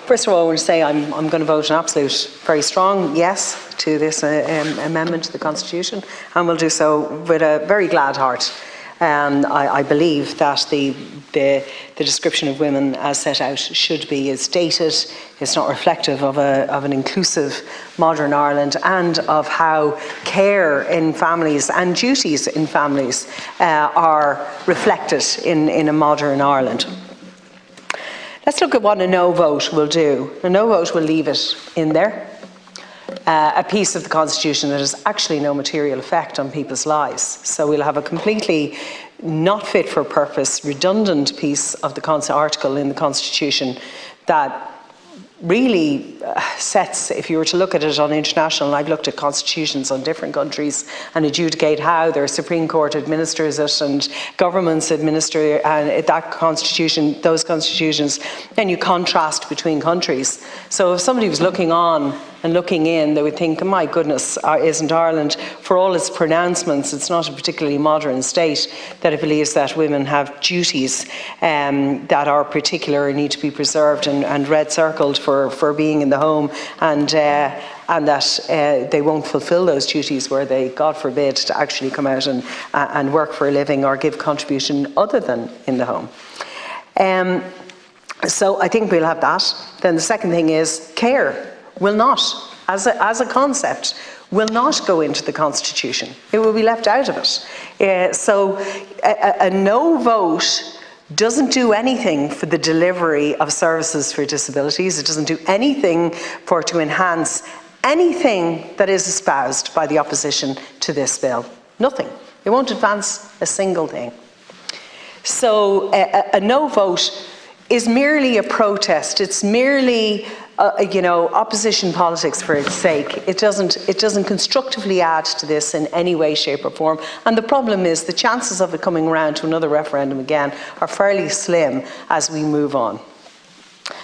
First of all, I want to say I'm going to vote an absolute, very strong yes to this amendment to the Constitution, and will do so with a very glad heart. I believe that the description of women as set out should be as dated. It's not reflective of an inclusive modern Ireland, and of how care in families and duties in families are reflected in a modern Ireland. Let's look at what a no vote will do. A no vote will leave it in there, a piece of the Constitution that has actually no material effect on people's lives. So we'll have a completely not fit for purpose, redundant piece of the article in the Constitution that really sets, if you were to look at it on international, and I've looked at constitutions on different countries and adjudicate how their Supreme Court administers it and governments administer that constitution, those constitutions, then you contrast between countries. So if somebody was looking on and looking in, they would think, my goodness, isn't Ireland, for all its pronouncements, it's not a particularly modern state that it believes that women have duties that are particular and need to be preserved and red-circled for being in the home, and that they won't fulfil those duties were they, God forbid, to actually come out and work for a living or give contribution other than in the home. So I think we'll have that. Then the second thing is care will not, as a concept, will not go into the Constitution. It will be left out of it. So a no vote doesn't do anything for the delivery of services for disabilities. It doesn't do anything to enhance anything that is espoused by the opposition to this bill. Nothing. It won't advance a single thing. So a no vote is merely a protest. It's merely opposition politics for its sake. It doesn't constructively add to this in any way, shape or form. And the problem is the chances of it coming around to another referendum again are fairly slim as we move on.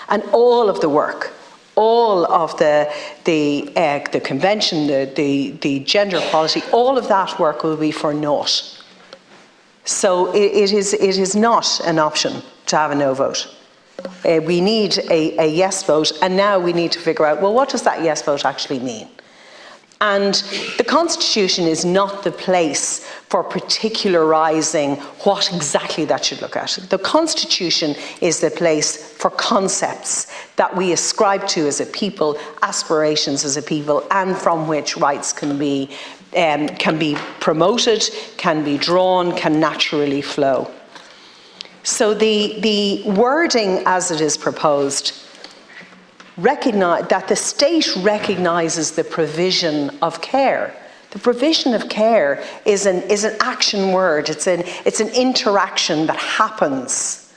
And all of the work, all of the convention, the gender equality, all of that work will be for naught. So it is not an option to have a no vote. We need a yes vote, and now we need to figure out, well, what does that yes vote actually mean? And the Constitution is not the place for particularising what exactly that should look at. The Constitution is the place for concepts that we ascribe to as a people, aspirations as a people, and from which rights can be promoted, can be drawn, can naturally flow. So the wording as it is proposed that the state recognises the provision of care. The provision of care is an action word. It's an interaction that happens.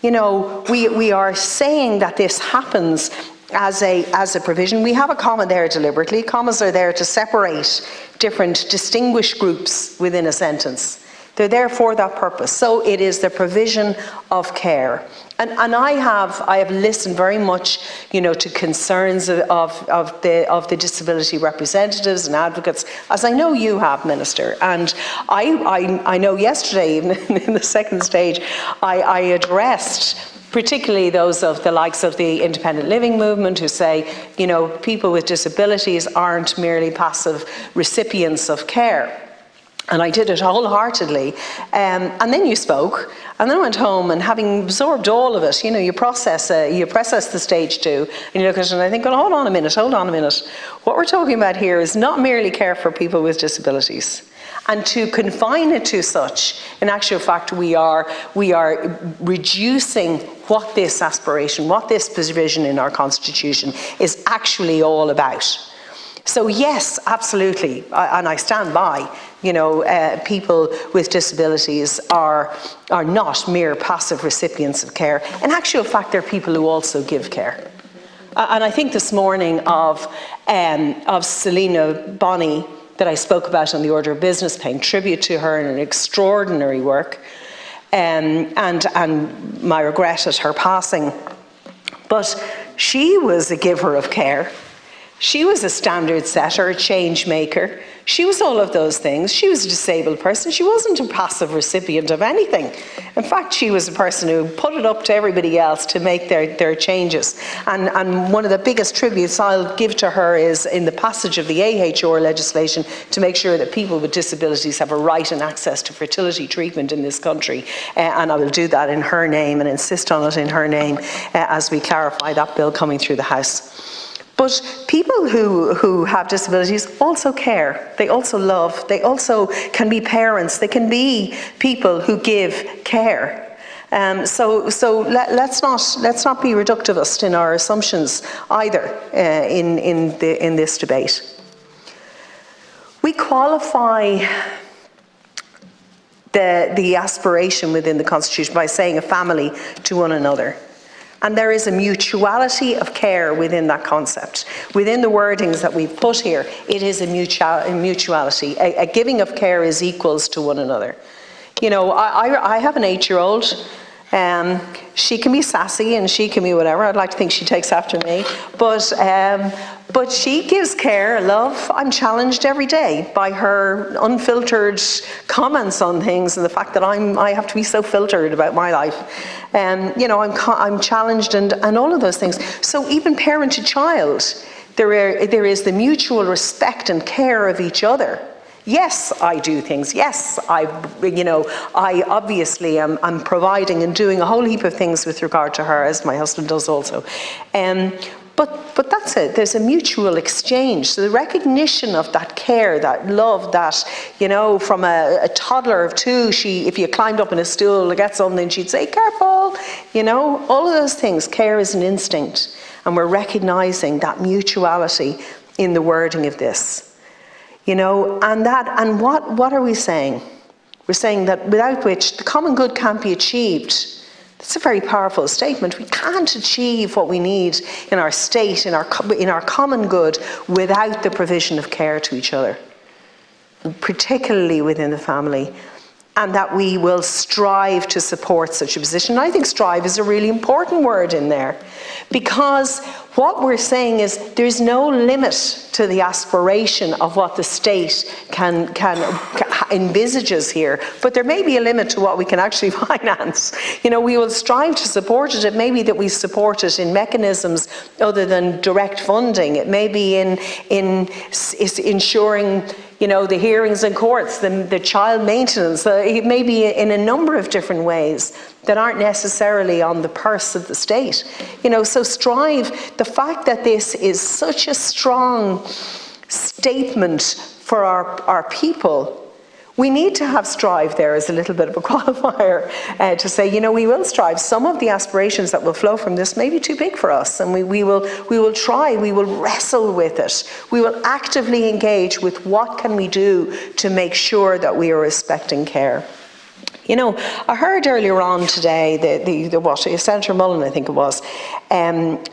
We are saying that this happens as a provision. We have a comma there deliberately. Commas are there to separate different distinguished groups within a sentence. They're there for that purpose. So it is the provision of care. And I have listened very much, to concerns of the disability representatives and advocates, as I know you have, Minister. And I know yesterday, even in the second stage, I addressed particularly those of the likes of the independent living movement who say, people with disabilities aren't merely passive recipients of care. And I did it wholeheartedly. And then you spoke, and then I went home, and having absorbed all of it, you process the stage two, and you look at it and I think, well, hold on a minute. What we're talking about here is not merely care for people with disabilities. And to confine it to such, in actual fact, we are reducing what this aspiration, what this provision in our Constitution is actually all about. So yes, absolutely, and I stand by, people with disabilities are not mere passive recipients of care. In actual fact, they're people who also give care. And I think this morning of Selena Bonney, that I spoke about on the order of business, paying tribute to her in an extraordinary work, and my regret at her passing. But she was a giver of care. She was a standard setter, a change maker. She was all of those things. She was a disabled person. She wasn't a passive recipient of anything. In fact, she was a person who put it up to everybody else to make their changes. And one of the biggest tributes I'll give to her is in the passage of the AHR legislation to make sure that people with disabilities have a right and access to fertility treatment in this country. And I will do that in her name and insist on it in her name as we clarify that bill coming through the House. But people who have disabilities also care, they also love, they also can be parents, they can be people who give care. So let's not be reductivist in our assumptions either in this debate. We qualify the aspiration within the Constitution by saying a family to one another. And there is a mutuality of care within that concept. Within the wordings that we've put here, it is a mutuality. A giving of care is equals to one another. You know, I have an 8-year-old. She can be sassy and she can be whatever. I'd like to think she takes after me. But she gives care, love. I'm challenged every day by her unfiltered comments on things and the fact that I have to be so filtered about my life. You know, I'm challenged and all of those things. So even parent to child, there is the mutual respect and care of each other. Yes, I do things. Yes, I obviously am providing and doing a whole heap of things with regard to her, as my husband does also. But that's it. There's a mutual exchange. So the recognition of that care, that love, that, you know, from a toddler of 2, if you climbed up in a stool to get something, she'd say, careful, you know, all of those things. Care is an instinct. And we're recognizing that mutuality in the wording of this. You know, and what are we saying? We're saying that without which the common good can't be achieved. That's a very powerful statement. We can't achieve what we need in our state, in our common good, without the provision of care to each other, particularly within the family, and that we will strive to support such a position. I think strive is a really important word in there, because what we're saying is there's no limit to the aspiration of what the state can envisages here, but there may be a limit to what we can actually finance. You know, we will strive to support it. It may be that we support it in mechanisms other than direct funding. It may be in ensuring, you know, the hearings in courts, the child maintenance. It may be in a number of different ways that aren't necessarily on the purse of the state. You know, so strive, the fact that this is such a strong statement for our people, we need to have strive there as a little bit of a qualifier to say, you know, we will strive. Some of the aspirations that will flow from this may be too big for us, and we will try, we will wrestle with it. We will actively engage with what can we do to make sure that we are respecting care. You know, I heard earlier on today, Senator Mullen, I think it was,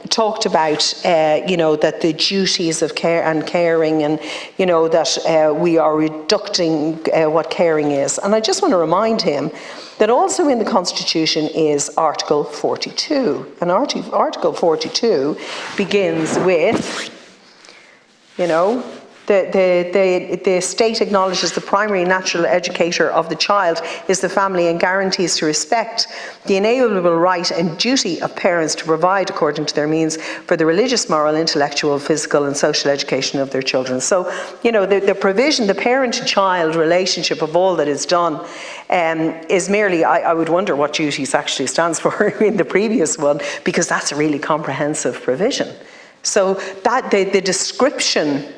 talked about, you know, that the duties of care and caring, and, you know, that we are reducing what caring is. And I just want to remind him that also in the Constitution is Article 42. And Article 42 begins with, you know, the state acknowledges the primary natural educator of the child is the family and guarantees to respect the inalienable right and duty of parents to provide, according to their means, for the religious, moral, intellectual, physical and social education of their children. So, you know, the provision, the parent-to-child relationship of all that is done is merely, I would wonder what duties actually stands for in the previous one, because that's a really comprehensive provision. So that the description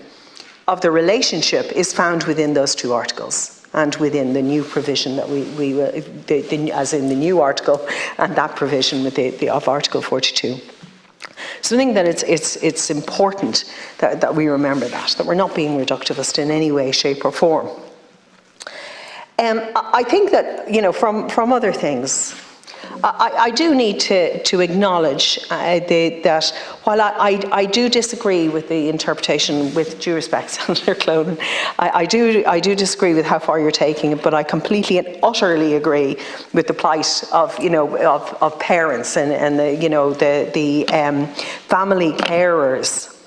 of the relationship is found within those 2 articles and within the new provision that as in the new article and that provision of Article 42. So I think that it's important that we remember that we're not being reductivist in any way, shape or form. I think that, you know, from other things, I do need to acknowledge that while I do disagree with the interpretation, with due respect, Senator Clonan, I do disagree with how far you're taking it, but I completely and utterly agree with the plight of, you know, of parents and the, you know, the family carers.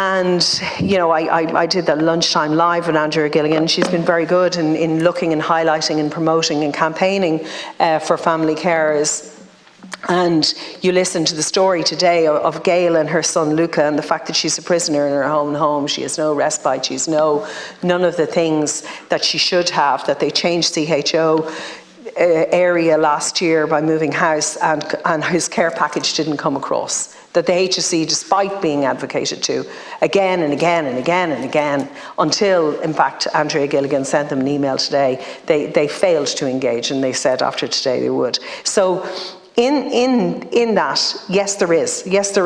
And, you know, I did that lunchtime live with Andrea Gilligan. She's been very good in looking and highlighting and promoting and campaigning for family carers. And you listen to the story today of Gail and her son Luca, and the fact that she's a prisoner in her own home. She has no respite, she's none of the things that she should have, that they changed CHO area last year by moving house, and his care package didn't come across. That the HSE, despite being advocated to again and again and again and again, until in fact Andrea Gilligan sent them an email today, they failed to engage, and they said after today they would. So in that, yes there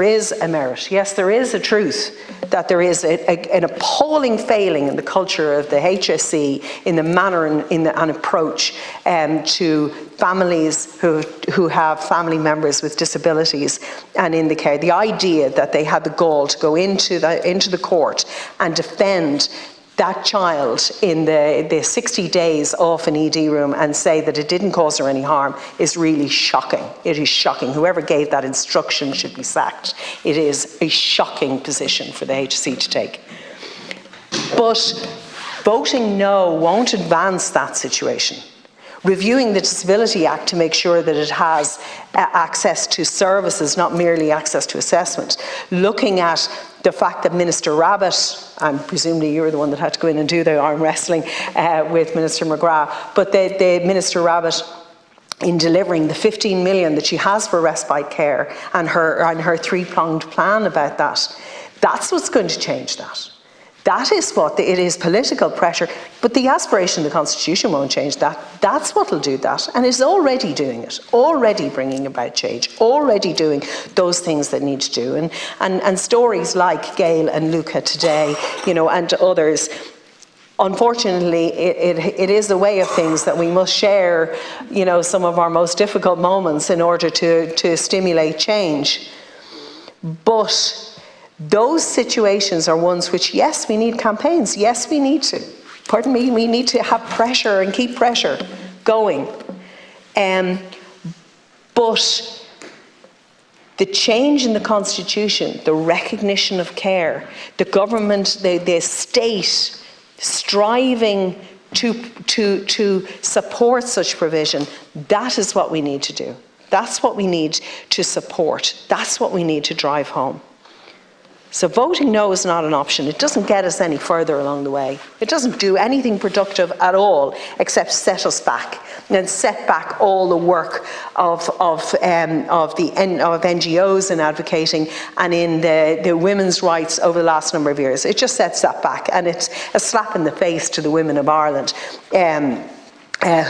is a merit, yes there is a truth, that there is an appalling failing in the culture of the HSE, in the manner and in an approach to families who have family members with disabilities and in the care. The idea that they had the gall to go into the court and defend that child in the 60 days off an ED room and say that it didn't cause her any harm is really shocking. It is shocking. Whoever gave that instruction should be sacked. It is a shocking position for the HSE to take. But voting no won't advance that situation. Reviewing the Disability Act to make sure that it has access to services, not merely access to assessment. Looking at the fact that Minister Rabbitte, and presumably you're the one that had to go in and do the arm wrestling with Minister McGrath, but the Minister Rabbitte, in delivering the 15 million that she has for respite care and her three-pronged plan about that, that's what's going to change that. That is what it is, political pressure, but the aspiration of the Constitution won't change that. That's what will do that, and it's already doing it, already bringing about change, already doing those things that need to do. And stories like Gail and Luca today, you know, and others, unfortunately, it is the way of things that we must share, you know, some of our most difficult moments in order to stimulate change. But those situations are ones which, yes, we need campaigns. Yes, we need to. Pardon me, we need to have pressure and keep pressure going. But the change in the Constitution, the recognition of care, the government, the state striving to support such provision, that is what we need to do. That's what we need to support. That's what we need to drive home. So voting no is not an option. It doesn't get us any further along the way. It doesn't do anything productive at all except set us back and set back all the work of NGOs in advocating and in the women's rights over the last number of years. It just sets that back, and it's a slap in the face to the women of Ireland.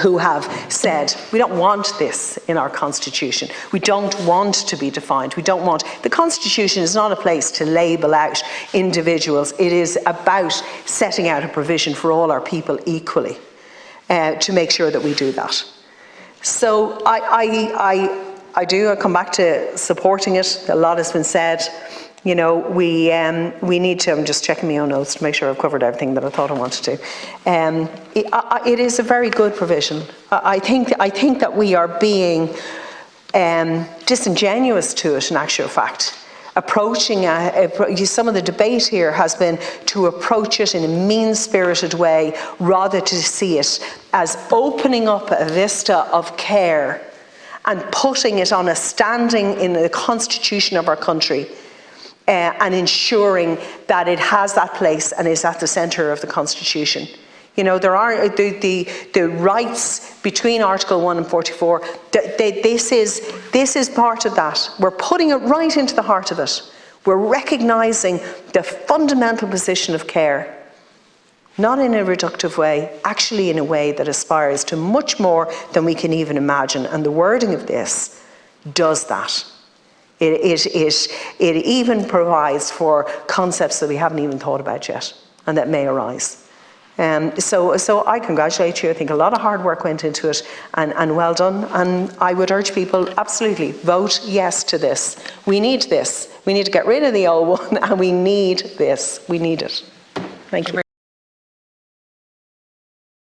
Who have said, we don't want this in our Constitution. We don't want to be defined. We don't want... The Constitution is not a place to label out individuals. It is about setting out a provision for all our people equally, to make sure that we do that. So I come back to supporting it. A lot has been said. You know, we need to, I'm just checking my own notes to make sure I've covered everything that I thought I wanted to. It is a very good provision. I think that we are being disingenuous to it in actual fact. Approaching, some of the debate here has been to approach it in a mean-spirited way rather to see it as opening up a vista of care and putting it on a standing in the Constitution of our country. And ensuring that it has that place and is at the centre of the Constitution. You know, there are the rights between Article 1 and 44. This is part of that. We're putting it right into the heart of it. We're recognising the fundamental position of care, not in a reductive way, actually in a way that aspires to much more than we can even imagine. And the wording of this does that. It even provides for concepts that we haven't even thought about yet and that may arise. So I congratulate you. I think a lot of hard work went into it and well done. And I would urge people, absolutely, vote yes to this. We need this. We need to get rid of the old one and we need this. We need it. Thank you.